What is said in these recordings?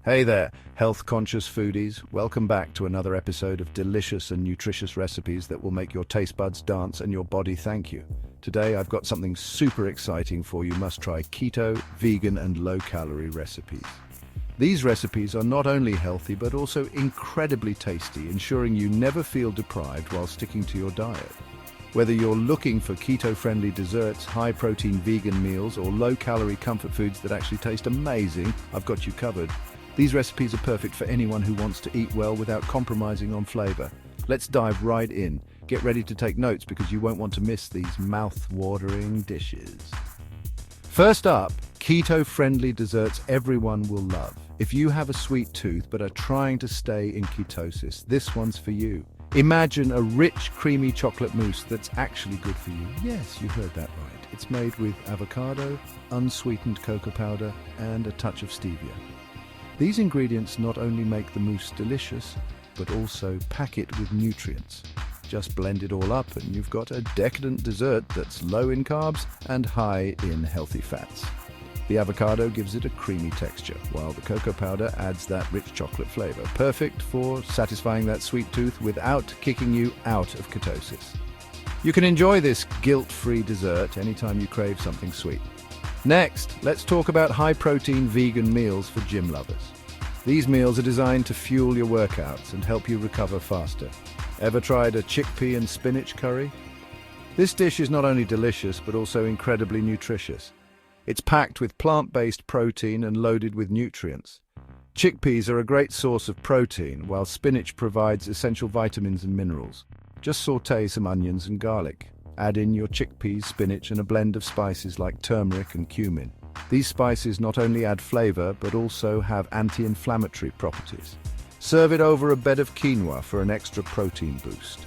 Hey there, health-conscious foodies. Welcome back to another episode of delicious and nutritious recipes that will make your taste buds dance and your body thank you. Today I've got something super exciting for you must-try keto, vegan and low-calorie recipes. These recipes are not only healthy but also incredibly tasty, ensuring you never feel deprived while sticking to your diet. Whether you're looking for keto-friendly desserts, high-protein vegan meals or low-calorie comfort foods that actually taste amazing, I've got you covered. These recipes are perfect for anyone who wants to eat well without compromising on flavor. Let's dive right in. Get ready to take notes because you won't want to miss these mouth-watering dishes. First up, keto-friendly desserts everyone will love. If you have a sweet tooth but are trying to stay in ketosis, this one's for you. Imagine a rich, creamy chocolate mousse that's actually good for you. Yes, you heard that right. It's made with avocado, unsweetened cocoa powder, and a touch of stevia. These ingredients not only make the mousse delicious, but also pack it with nutrients. Just blend it all up and you've got a decadent dessert that's low in carbs and high in healthy fats. The avocado gives it a creamy texture, while the cocoa powder adds that rich chocolate flavor, perfect for satisfying that sweet tooth without kicking you out of ketosis. You can enjoy this guilt-free dessert anytime you crave something sweet. Next, let's talk about high-protein vegan meals for gym lovers. These meals are designed to fuel your workouts and help you recover faster. Ever tried a chickpea and spinach curry? This dish is not only delicious but also incredibly nutritious. It's packed with plant-based protein and loaded with nutrients. Chickpeas are a great source of protein, while spinach provides essential vitamins and minerals. Just sauté some onions and garlic. Add in your chickpeas, spinach, and a blend of spices like turmeric and cumin. These spices not only add flavor, but also have anti-inflammatory properties. Serve it over a bed of quinoa for an extra protein boost.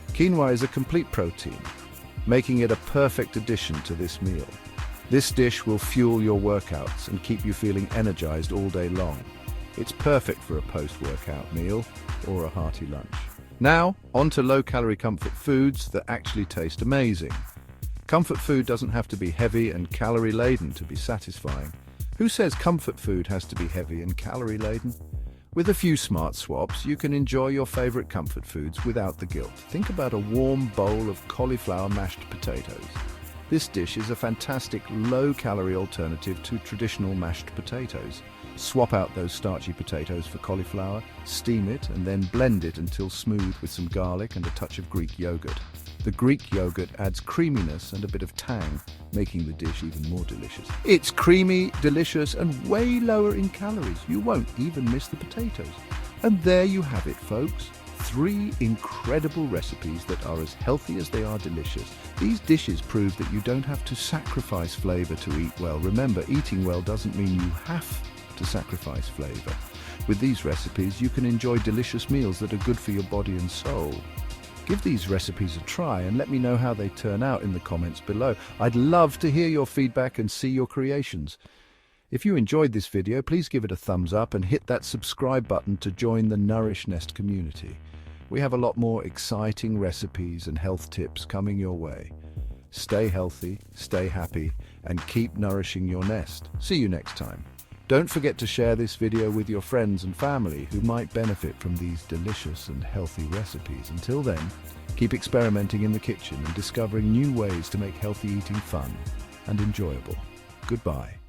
Quinoa is a complete protein, making it a perfect addition to this meal. This dish will fuel your workouts and keep you feeling energized all day long. It's perfect for a post-workout meal or a hearty lunch. Now, on to low-calorie comfort foods that actually taste amazing. Comfort food doesn't have to be heavy and calorie-laden to be satisfying. Who says comfort food has to be heavy and calorie-laden? With a few smart swaps, you can enjoy your favorite comfort foods without the guilt. Think about a warm bowl of cauliflower mashed potatoes. This dish is a fantastic low-calorie alternative to traditional mashed potatoes. Swap out those starchy potatoes for cauliflower, steam it, and then blend it until smooth with some garlic and a touch of Greek yogurt. The Greek yogurt adds creaminess and a bit of tang, making the dish even more delicious. It's creamy, delicious, and way lower in calories. You won't even miss the potatoes. And there you have it, folks. 3 incredible recipes that are as healthy as they are delicious. These dishes prove that you don't have to sacrifice flavor to eat well. Remember, eating well doesn't mean you have to sacrifice flavor. With these recipes, you can enjoy delicious meals that are good for your body and soul. Give these recipes a try and let me know how they turn out in the comments below. I'd love to hear your feedback and see your creations. If you enjoyed this video, please give it a thumbs up and hit that subscribe button to join the Nourish Nest community. We have a lot more exciting recipes and health tips coming your way. Stay healthy, stay happy, and keep nourishing your nest. See you next time. Don't forget to share this video with your friends and family who might benefit from these delicious and healthy recipes. Until then, keep experimenting in the kitchen and discovering new ways to make healthy eating fun and enjoyable. Goodbye.